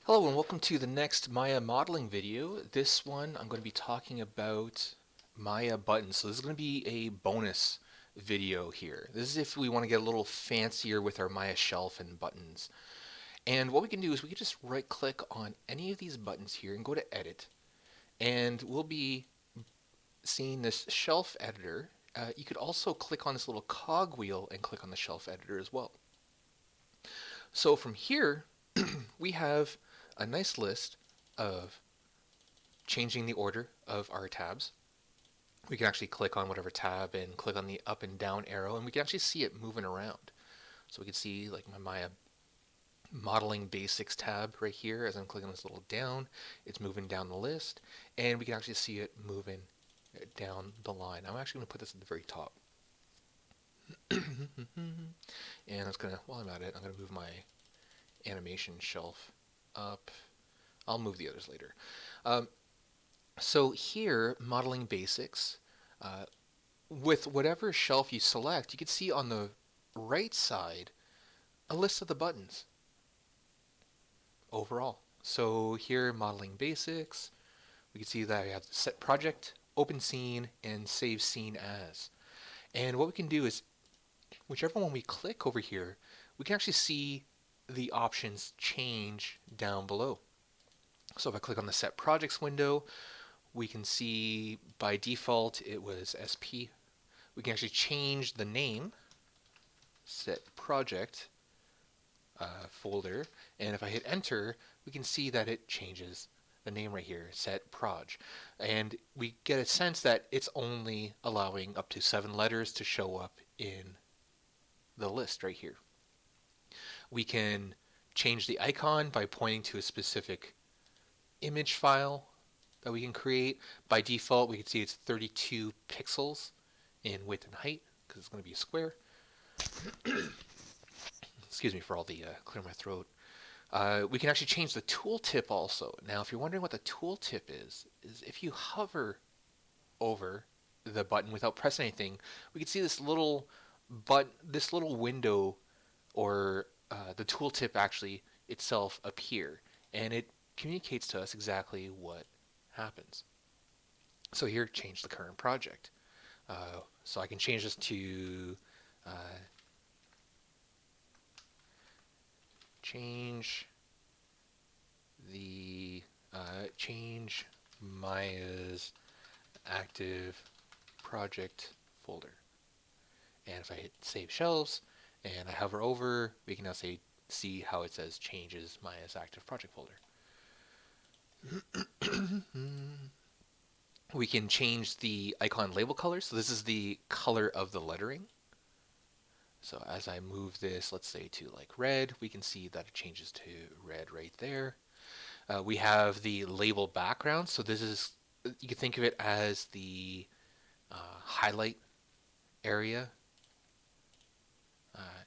Hello and welcome to the next Maya modeling video. This one I'm going to be talking about Maya buttons. So this is going to be a bonus video here. This is if we want to get a little fancier with our Maya shelf and buttons. And what we can do is we can just right click on any of these buttons here and go to edit. And we'll be seeing this shelf editor. You could also click on this little cog wheel and click on the shelf editor as well. So from here we have a nice list of changing the order of our tabs. We can actually click on whatever tab and click on the up and down arrow, and we can actually see it moving around. So we can see like my Maya modeling basics tab right here. As I'm clicking this little down, it's moving down the list, and we can actually see it moving down the line. I'm actually going to put this at the very top. And it's going to, while I'm at it, I'm going to move my animation shelf up. I'll move the others later. So here, modeling basics, with whatever shelf you select, you can see on the right side a list of the buttons overall. So here, modeling basics, we can see that I have set project, open scene, and save scene as. And what we can do is, whichever one we click over here, we can actually see the options change down below. So if I click on the set projects window, we can see by default it was SP. We can actually change the name, set project folder, and if I hit enter, we can see that it changes the name right here, set proj. And we get a sense that it's only allowing up to 7 letters to show up in the list right here. We can change the icon by pointing to a specific image file that we can create. By default, we can see it's 32 pixels in width and height because it's going to be a square. Excuse me for all the clear my throat. We can actually change the tooltip also. Now, if you're wondering what the tooltip is if you hover over the button without pressing anything, we can see this little window, or the tooltip actually itself appear, and it communicates to us exactly what happens. So here, change the current project. So I can change this to change Maya's active project folder. And if I hit save shelves and I hover over, we can now see how it says changes Maya's active project folder. We can change the icon label color. So this is the color of the lettering. So as I move this, let's say to like red, we can see that it changes to red right there. We have the label background. So this is, you can think of it as the highlight area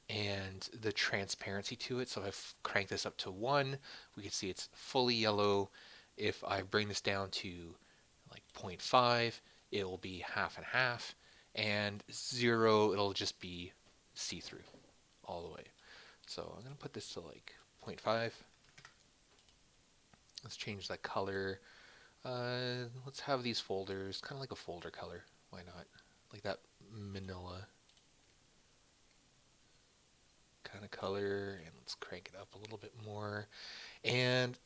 and the transparency to it. So if I crank this up to 1, we can see it's fully yellow. If I bring this down to like 0.5, it will be half and half, and 0, it'll just be see-through all the way. So I'm going to put this to like 0.5. Let's change that color. Let's have these folders kind of like a folder color. Why not? Like that manila kind of color, and let's crank it up a little bit more. And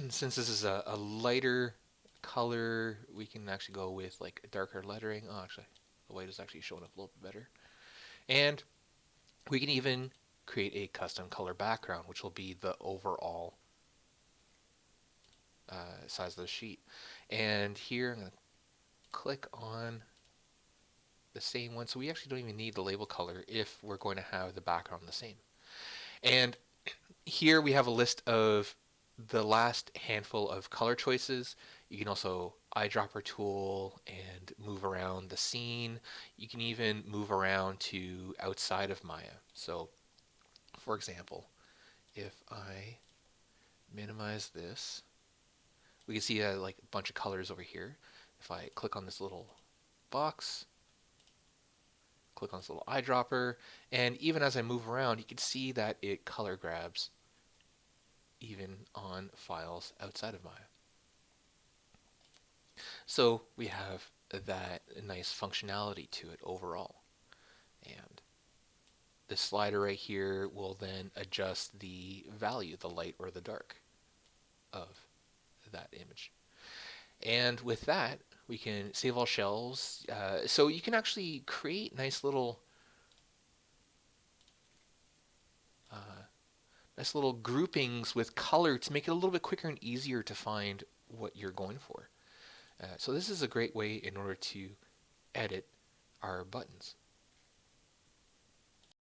since this is a lighter color, we can actually go with like a darker lettering. Oh, actually, the white is actually showing up a little bit better. And we can even create a custom color background, which will be the overall size of the sheet. And here I'm going to click on the same one. So we actually don't even need the label color if we're going to have the background the same. And here we have a list of the last handful of color choices. You can also eyedropper tool and move around the scene. You can even move around to outside of Maya. So for example, if I minimize this, we can see like a bunch of colors over here. If I click on this little box, click on this little eyedropper, and even as I move around, you can see that it color grabs even on files outside of Maya. So we have that nice functionality to it overall. And the slider right here will then adjust the value, the light or the dark of that image. And with that, we can save all shells. So you can actually create uh, nice little groupings with color to make it a little bit quicker and easier to find what you're going for. So this is a great way in order to edit our buttons.